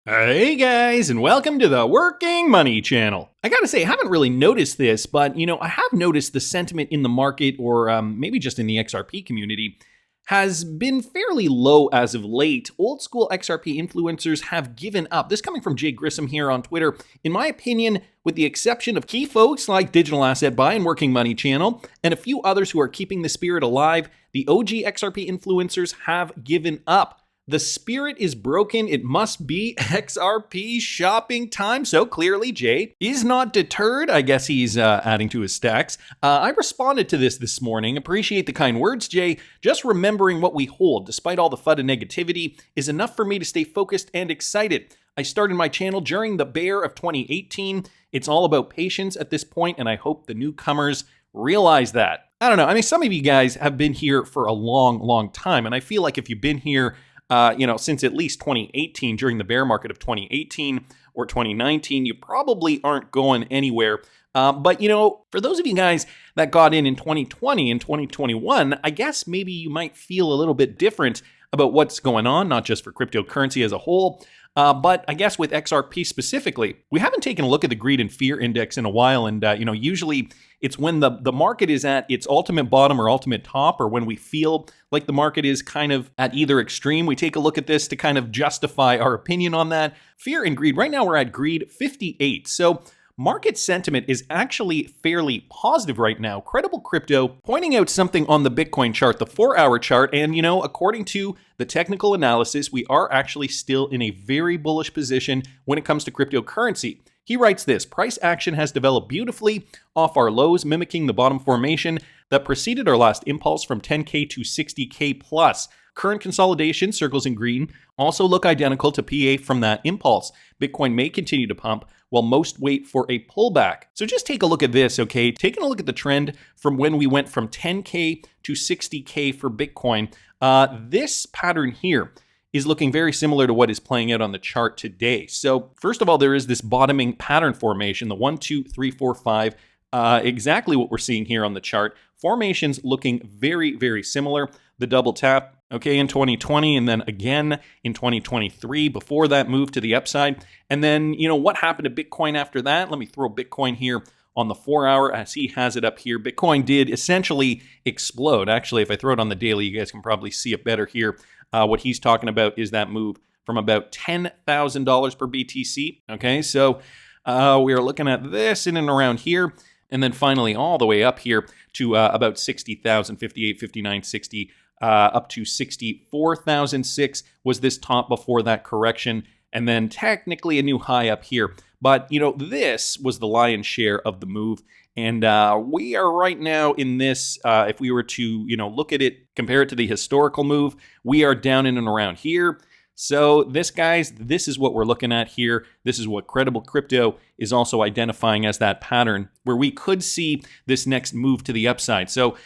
Hey guys, and welcome to the Working Money channel. I gotta say, I haven't really noticed this, but I have noticed the sentiment in the market, or maybe just in the XRP community, has been fairly low as of late. Old school XRP influencers have given up. This coming from Jay Grissom here on Twitter. In my opinion, with the exception of key folks like Digital Asset Buy and Working Money channel, and a few others who are keeping the spirit alive, the OG XRP influencers have given up. The spirit is broken. It must be XRP shopping time. So clearly, Jay is not deterred. I guess he's adding to his stacks. I responded to this morning. Appreciate the kind words, Jay. Just remembering what we hold, despite all the FUD and negativity, is enough for me to stay focused and excited. I started my channel during the bear of 2018. It's all about patience at this point, and I hope the newcomers realize that. I don't know. I mean, some of you guys have been here for a long time, and I feel like if you've been here since at least 2018, during the bear market of 2018 or 2019, you probably aren't going anywhere. But for those of you guys that got in 2020 and 2021, I guess maybe you might feel a little bit different about what's going on, not just for cryptocurrency as a whole, but I guess with XRP specifically. We haven't taken a look at the greed and fear index in a while, and usually it's when the market is at its ultimate bottom or ultimate top, or when we feel like the market is kind of at either extreme. We take a look at this to kind of justify our opinion on that. Fear and greed, right now we're at greed 58. So market sentiment is actually fairly positive right now. Credible Crypto pointing out something on the Bitcoin chart, the 4-hour chart, and according to the technical analysis, we are actually still in a very bullish position when it comes to cryptocurrency. He writes this: price action has developed beautifully off our lows, mimicking the bottom formation that preceded our last impulse from 10K to 60K plus. Current consolidation, circles in green, also look identical to PA from that impulse. Bitcoin may continue to pump, while most wait for a pullback. So just take a look at this, okay? Taking a look at the trend from when we went from 10K to 60K for Bitcoin, this pattern here is looking very similar to what is playing out on the chart today. So first of all, there is this bottoming pattern formation, the 1, 2, 3, 4, 5, exactly what we're seeing here on the chart. Formations looking very similar. The double tap, okay, in 2020, and then again in 2023 before that move to the upside. And then, what happened to Bitcoin after that? Let me throw Bitcoin here on the 4-hour as he has it up here. Bitcoin did essentially explode. Actually, if I throw it on the daily, you guys can probably see it better here. What he's talking about is that move from about $10,000 per BTC. Okay, so we are looking at this in and around here. And then finally all the way up here to about 60,000, 58, 59, 60, up to 64,006 was this top before that correction. And then technically a new high up here. But, this was the lion's share of the move. And we are right now in this, if we were to, look at it, compare it to the historical move, we are down in and around here. So this is what we're looking at here. This is what Credible Crypto is also identifying as that pattern where we could see this next move to the upside. So,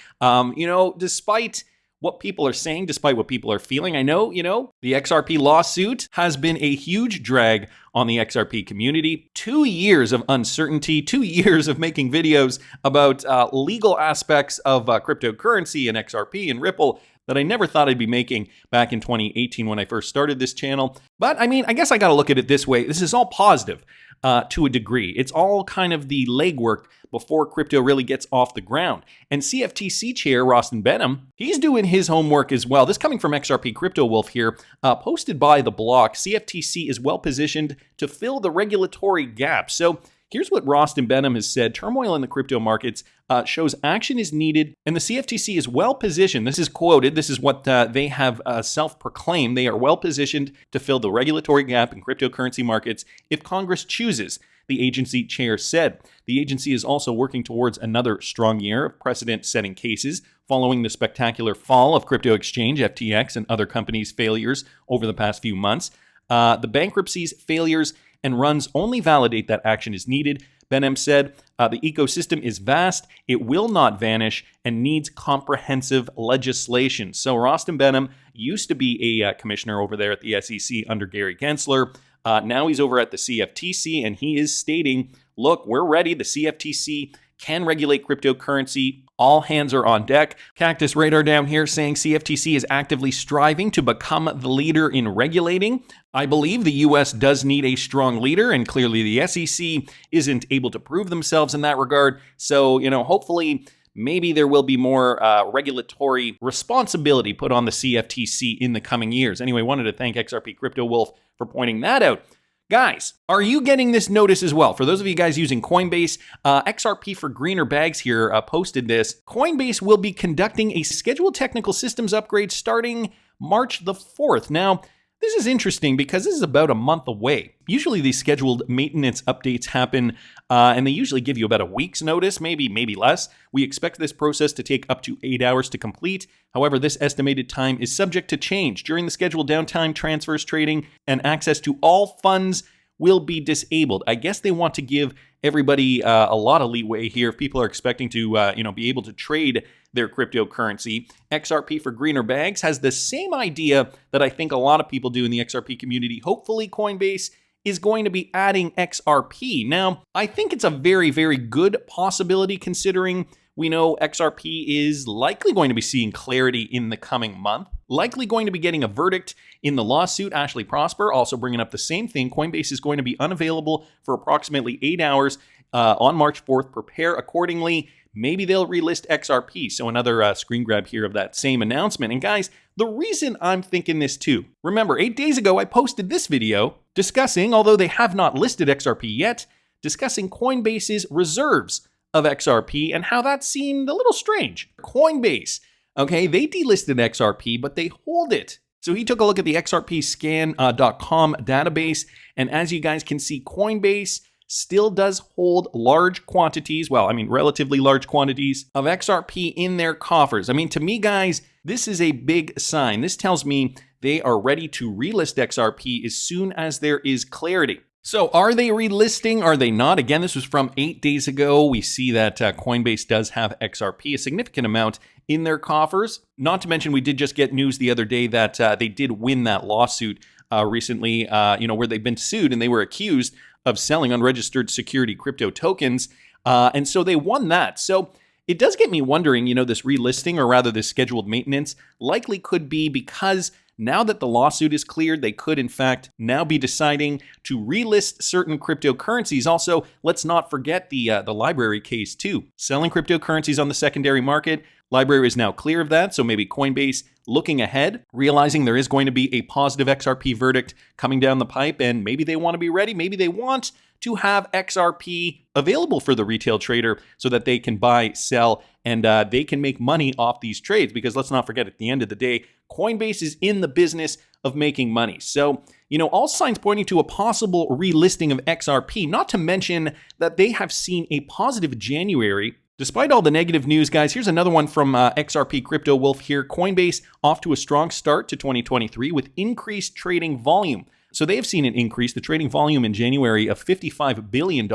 despite what people are saying, despite what people are feeling, I know, the XRP lawsuit has been a huge drag on the XRP community. 2 years of uncertainty, 2 years of making videos about legal aspects of cryptocurrency and XRP and Ripple that I never thought I'd be making back in 2018 when I first started this channel. But I mean, I guess I got to look at it this way. This is all positive to a degree. It's all kind of the legwork before crypto really gets off the ground. And CFTC chair Rostin Benham, he's doing his homework as well. This coming from XRP Crypto Wolf here, posted by The Block. CFTC is well positioned to fill the regulatory gap. So here's what Rostin Benham has said: turmoil in the crypto markets shows action is needed, and the CFTC is well positioned. This is quoted. This is what they have self-proclaimed. They are well positioned to fill the regulatory gap in cryptocurrency markets if Congress chooses, the agency chair said. The agency is also working towards another strong year of precedent-setting cases following the spectacular fall of crypto exchange FTX and other companies' failures over the past few months. The bankruptcies, failures, and runs only validate that action is needed. Benham said, the ecosystem is vast, it will not vanish, and needs comprehensive legislation. So Rostin Benham used to be a commissioner over there at the SEC under Gary Gensler. Now he's over at the CFTC, and he is stating, look, we're ready. The CFTC can regulate cryptocurrency. All hands are on deck. Cactus Radar down here saying CFTC is actively striving to become the leader in regulating. I believe the US does need a strong leader, and clearly the SEC isn't able to prove themselves in that regard. So, hopefully maybe there will be more regulatory responsibility put on the CFTC in the coming years. Anyway, wanted to thank XRP Crypto Wolf for pointing that out. Guys, are you getting this notice as well? For those of you guys using Coinbase, XRP for Greener Bags here posted this. Coinbase will be conducting a scheduled technical systems upgrade starting March the 4th. Now, this is interesting because this is about a month away. Usually these scheduled maintenance updates happen and they usually give you about a week's notice, maybe less. We expect this process to take up to 8 hours to complete. However, this estimated time is subject to change. During the scheduled downtime, transfers, trading, and access to all funds will be disabled. I guess they want to give everybody a lot of leeway here if people are expecting to be able to trade their cryptocurrency. XRP for Greener Bags has the same idea that I think a lot of people do in the XRP community. Hopefully Coinbase is going to be adding XRP. Now, I think it's a very, very good possibility considering we know XRP is likely going to be seeing clarity in the coming month, likely going to be getting a verdict in the lawsuit. Ashley Prosper also bringing up the same thing. Coinbase is going to be unavailable for approximately 8 hours on March 4th. Prepare accordingly. Maybe they'll relist XRP. So another screen grab here of that same announcement. And guys, the reason I'm thinking this too, remember 8 days ago I posted this video discussing, although they have not listed XRP yet, discussing Coinbase's reserves of XRP and how that seemed a little strange. Coinbase, okay, they delisted XRP, but they hold it. So he took a look at the XRPscan.com database, and as you guys can see, Coinbase still does hold large quantities, relatively large quantities of XRP in their coffers. To me, guys, this is a big sign. This tells me they are ready to relist XRP as soon as there is clarity. So are they relisting? Are they not? Again, this was from 8 days ago. We see that Coinbase does have XRP, a significant amount in their coffers. Not to mention, we did just get news the other day that they did win that lawsuit recently, where they've been sued and they were accused of selling unregistered security crypto tokens. And so they won that. So it does get me wondering, this relisting, or rather this scheduled maintenance, likely could be because now that the lawsuit is cleared, they could in fact now be deciding to relist certain cryptocurrencies. Also, let's not forget the library case too. Selling cryptocurrencies on the secondary market. Library is now clear of that, so maybe Coinbase looking ahead, realizing there is going to be a positive XRP verdict coming down the pipe, and maybe they want to be ready. Maybe they want to have XRP available for the retail trader so that they can buy, sell, and they can make money off these trades. Because let's not forget, at the end of the day, Coinbase is in the business of making money. So, all signs pointing to a possible relisting of XRP, not to mention that they have seen a positive January. Despite all the negative news, guys, here's another one from XRP Crypto Wolf here. Coinbase off to a strong start to 2023 with increased trading volume. So they have seen an increase. The trading volume in January of $55 billion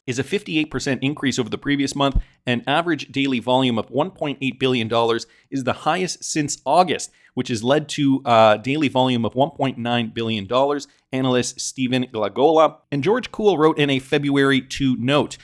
is a 58% increase over the previous month. And average daily volume of $1.8 billion is the highest since August, which has led to daily volume of $1.9 billion. Analyst Stephen Glagola and George Kuhl wrote in a February 2 note.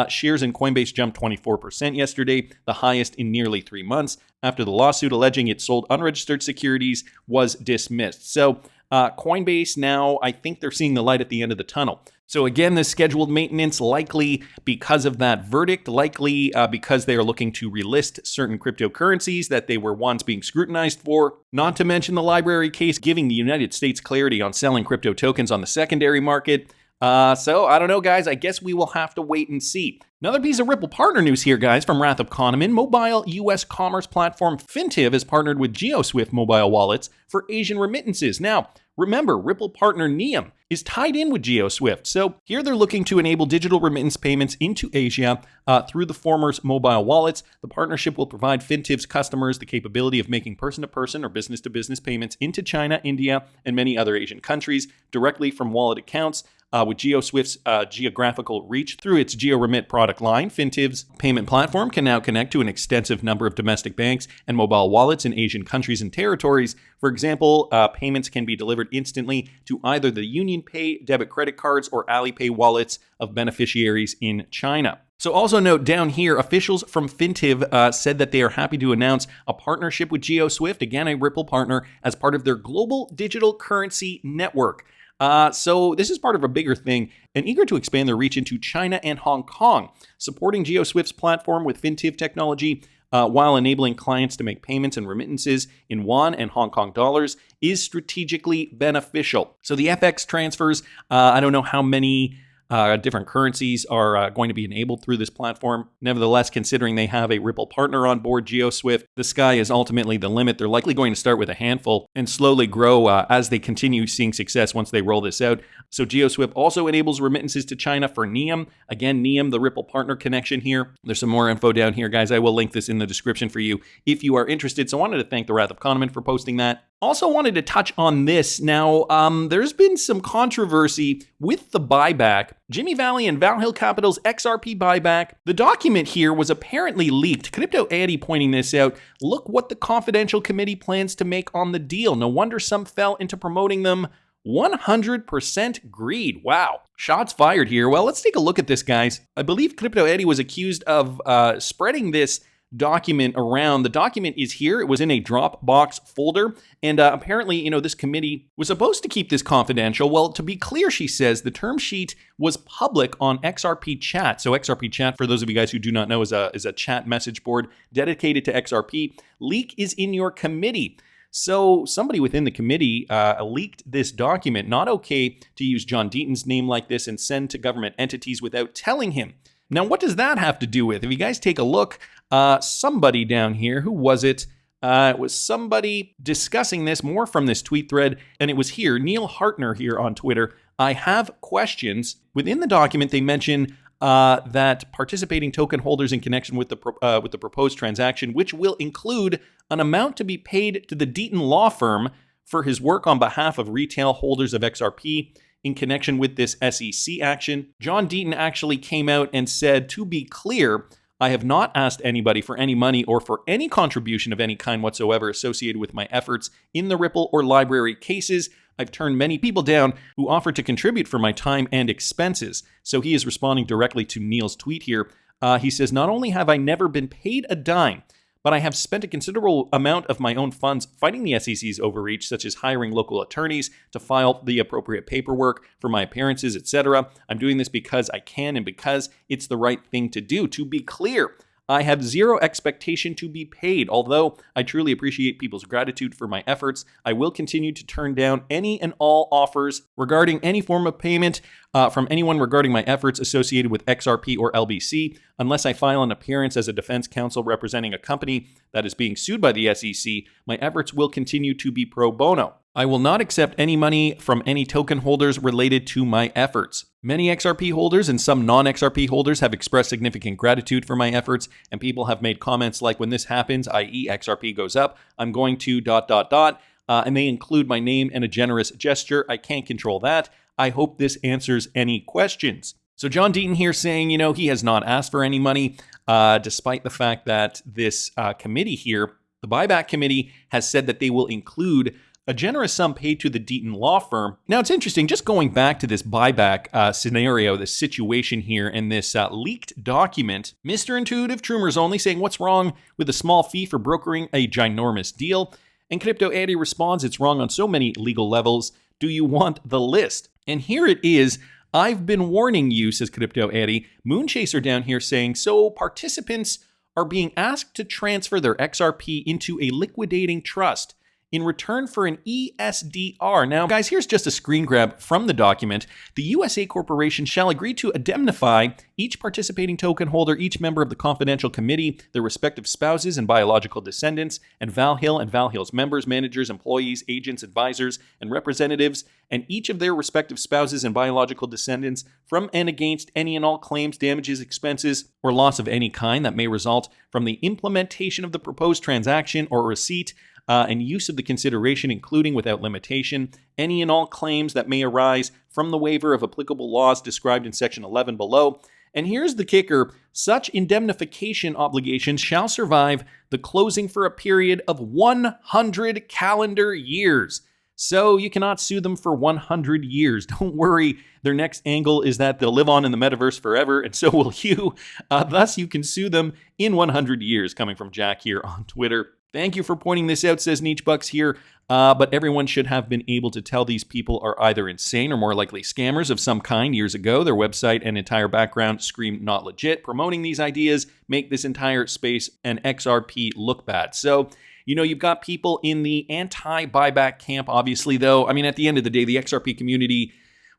Shares in Coinbase jumped 24% yesterday, the highest in nearly 3 months, after the lawsuit alleging it sold unregistered securities was dismissed. So Coinbase now, I think they're seeing the light at the end of the tunnel. So again, this scheduled maintenance likely because of that verdict, likely because they are looking to relist certain cryptocurrencies that they were once being scrutinized for. Not to mention the library case giving the United States clarity on selling crypto tokens on the secondary market. So I don't know, guys. I guess we will have to wait and see. Another piece of Ripple partner news here, guys, from Wrath of Kahneman. Mobile U.S. commerce platform Fintiv has partnered with GeoSwift mobile wallets for Asian remittances. Now, remember, Ripple partner Neum is tied in with GeoSwift. So here they're looking to enable digital remittance payments into Asia through the former's mobile wallets. The partnership will provide Fintiv's customers the capability of making person-to-person or business-to-business payments into China, India, and many other Asian countries directly from wallet accounts. With GeoSwift's geographical reach through its GeoRemit product line, Fintiv's payment platform can now connect to an extensive number of domestic banks and mobile wallets in Asian countries and territories. For example, payments can be delivered instantly to either the UnionPay debit credit cards or Alipay wallets of beneficiaries in China. So also note down here, officials from Fintiv said that they are happy to announce a partnership with GeoSwift, again a Ripple partner, as part of their global digital currency network. So this is part of a bigger thing, and eager to expand their reach into China and Hong Kong, supporting GeoSwift's platform with FinTiv technology while enabling clients to make payments and remittances in won and Hong Kong dollars is strategically beneficial. So the FX transfers, I don't know how many different currencies are going to be enabled through this platform. Nevertheless, considering they have a Ripple partner on board, GeoSwift, the sky is ultimately the limit. They're likely going to start with a handful and slowly grow as they continue seeing success once they roll this out. So GeoSwift also enables remittances to China for NEOM. Again, NEOM, the Ripple partner connection here. There's some more info down here, guys. I will link this in the description for you if you are interested. So I wanted to thank the Wrath of Kahneman for posting that. Also wanted to touch on this. Now, there's been some controversy with the buyback. Jimmy Valley and Valhill Capital's XRP buyback. The document here was apparently leaked. Crypto Addy pointing this out. Look what the confidential committee plans to make on the deal. No wonder some fell into promoting them. 100% greed. Wow. Shots fired here. Well, let's take a look at this, guys. I believe Crypto Addy was accused of spreading this document around. The document is here. It was in a Dropbox folder. And apparently, this committee was supposed to keep this confidential. Well, to be clear, she says the term sheet was public on XRP chat. So XRP chat, for those of you guys who do not know, is a chat message board dedicated to XRP. Leak is in your committee. So somebody within the committee leaked this document. Not okay to use John Deaton's name like this and send to government entities without telling him. Now, what does that have to do with? If you guys take a look, somebody down here, who was it? It was somebody discussing this more from this tweet thread, and it was here, Neil Hartner here on Twitter. I have questions. Within the document, they mention that participating token holders in connection with the proposed transaction, which will include an amount to be paid to the Deaton law firm for his work on behalf of retail holders of XRP in connection with this SEC action. John Deaton actually came out and said, to be clear, I have not asked anybody for any money or for any contribution of any kind whatsoever associated with my efforts in the Ripple or Library cases. I've turned many people down who offered to contribute for my time and expenses. So he is responding directly to Neil's tweet here. He says, not only have I never been paid a dime, but I have spent a considerable amount of my own funds fighting the SEC's overreach, such as hiring local attorneys to file the appropriate paperwork for my appearances, etc. I'm doing this because I can and because it's the right thing to do. To be clear, I have zero expectation to be paid. Although I truly appreciate people's gratitude for my efforts, I will continue to turn down any and all offers regarding any form of payment from anyone regarding my efforts associated with XRP or LBC, unless I file an appearance as a defense counsel representing a company that is being sued by the SEC. My efforts will continue to be pro bono. I will not accept any money from any token holders related to my efforts. Many XRP holders and some non-XRP holders have expressed significant gratitude for my efforts, and people have made comments like, when this happens, i.e. XRP goes up, I'm going to ... and they include my name and a generous gesture. I can't control that. I hope this answers any questions. So John Deaton here saying, he has not asked for any money, despite the fact that this committee here, the buyback committee, has said that they will include a generous sum paid to the Deaton law firm. Now, it's interesting, just going back to this buyback scenario, this situation here, and this leaked document, Mr. Intuitive Troomers only saying, what's wrong with a small fee for brokering a ginormous deal? And Crypto Addy responds, it's wrong on so many legal levels. Do you want the list? And here it is. I've been warning you, says Crypto Addy. Moonchaser down here saying, so participants are being asked to transfer their XRP into a liquidating trust in return for an ESDR. Now, guys, here's just a screen grab from the document. The USA Corporation shall agree to indemnify each participating token holder, each member of the confidential committee, their respective spouses and biological descendants, and Valhill and Valhill's members, managers, employees, agents, advisors, and representatives, and each of their respective spouses and biological descendants from and against any and all claims, damages, expenses, or loss of any kind that may result from the implementation of the proposed transaction or receipt and use of the consideration, including without limitation, any and all claims that may arise from the waiver of applicable laws described in Section 11 below. And here's the kicker. Such indemnification obligations shall survive the closing for a period of 100 calendar years. So you cannot sue them for 100 years. Don't worry. Their next angle is that they'll live on in the metaverse forever, and so will you. Thus, you can sue them in 100 years, coming from Jack here on Twitter. Thank you for pointing this out, says Nietzbucks here. But everyone should have been able to tell these people are either insane or more likely scammers of some kind years ago. Their website and entire background scream not legit. Promoting these ideas make this entire space and XRP look bad. So, you've got people in the anti-buyback camp, obviously, though. I mean, at the end of the day, the XRP community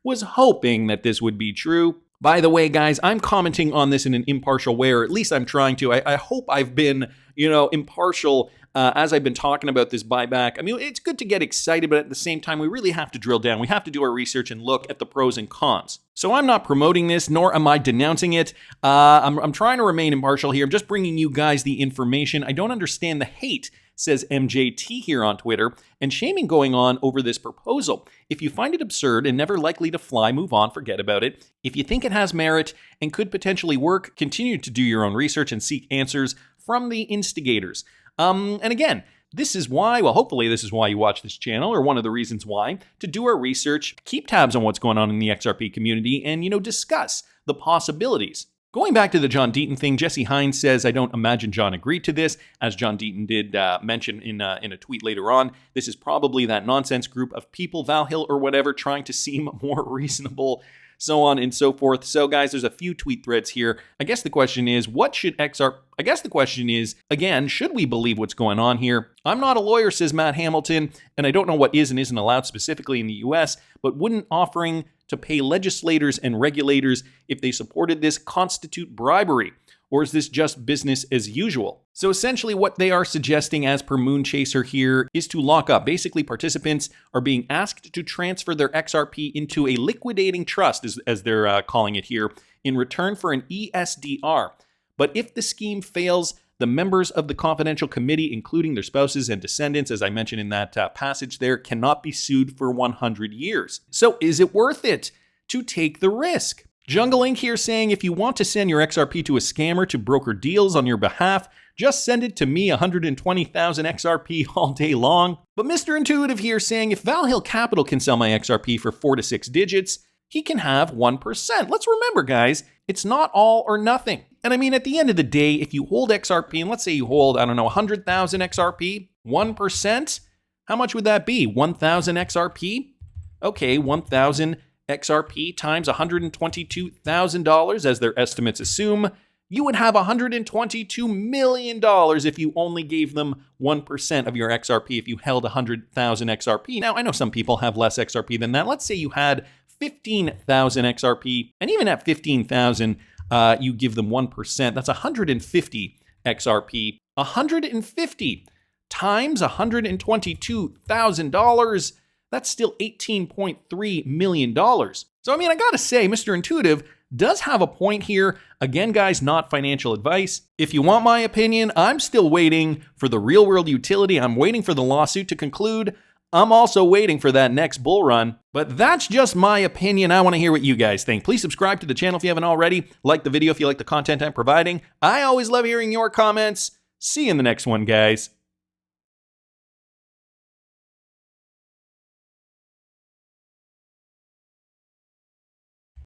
was hoping that this would be true. By the way, guys, I'm commenting on this in an impartial way, or at least I'm trying to. I hope I've been, impartial as I've been talking about this buyback. I mean, it's good to get excited, but at the same time, we really have to drill down. We have to do our research and look at the pros and cons. So I'm not promoting this, nor am I denouncing it. I'm trying to remain impartial here. I'm just bringing you guys the information. I don't understand the hate, says MJT here on Twitter, and shaming going on over this proposal. If you find it absurd and never likely to fly, move on, forget about it. If you think it has merit and could potentially work, continue to do your own research and seek answers from the instigators. And again, this is why, hopefully this is why you watch this channel, or one of the reasons why, to do our research, keep tabs on what's going on in the XRP community, and, discuss the possibilities. Going back to the John Deaton thing, Jesse Hines says, I don't imagine John agreed to this. As John Deaton did mention in a tweet later on, this is probably that nonsense group of people, Valhill or whatever, trying to seem more reasonable, so on and so forth. So guys, there's a few tweet threads here. I guess the question is, again, should we believe what's going on here? I'm not a lawyer, says Matt Hamilton, and I don't know what is and isn't allowed specifically in the US, but wouldn't offering to pay legislators and regulators if they supported this constitute bribery? Or is this just business as usual? So essentially what they are suggesting, as per Moonchaser here, is to lock up. Basically, participants are being asked to transfer their XRP into a liquidating trust, as they're calling it here, in return for an ESDR. But if the scheme fails, the members of the confidential committee, including their spouses and descendants, as I mentioned in that passage there, cannot be sued for 100 years. So is it worth it to take the risk? Jungle Inc. here saying, if you want to send your XRP to a scammer to broker deals on your behalf, just send it to me, 120,000 XRP all day long. But Mr. Intuitive here saying, if Valhill Capital can sell my XRP for 4 to 6 digits, he can have 1%. Let's remember, guys, it's not all or nothing. And I mean, at the end of the day, if you hold XRP, and let's say you hold, 100,000 XRP, 1%, how much would that be? 1,000 XRP? Okay, 1,000 XRP times $122,000, as their estimates assume, you would have $122 million if you only gave them 1% of your XRP if you held 100,000 XRP. Now, I know some people have less XRP than that. Let's say you had 15,000 XRP, and even at 15,000, you give them 1%. That's 150 XRP. 150 times $122,000. That's still $18.3 million. So, I mean, I gotta say, Mr. Intuitive does have a point here. Again, guys, not financial advice. If you want my opinion, I'm still waiting for the real world utility. I'm waiting for the lawsuit to conclude. I'm also waiting for that next bull run. But that's just my opinion. I want to hear what you guys think. Please subscribe to the channel if you haven't already. Like the video if you like the content I'm providing. I always love hearing your comments. See you in the next one, guys.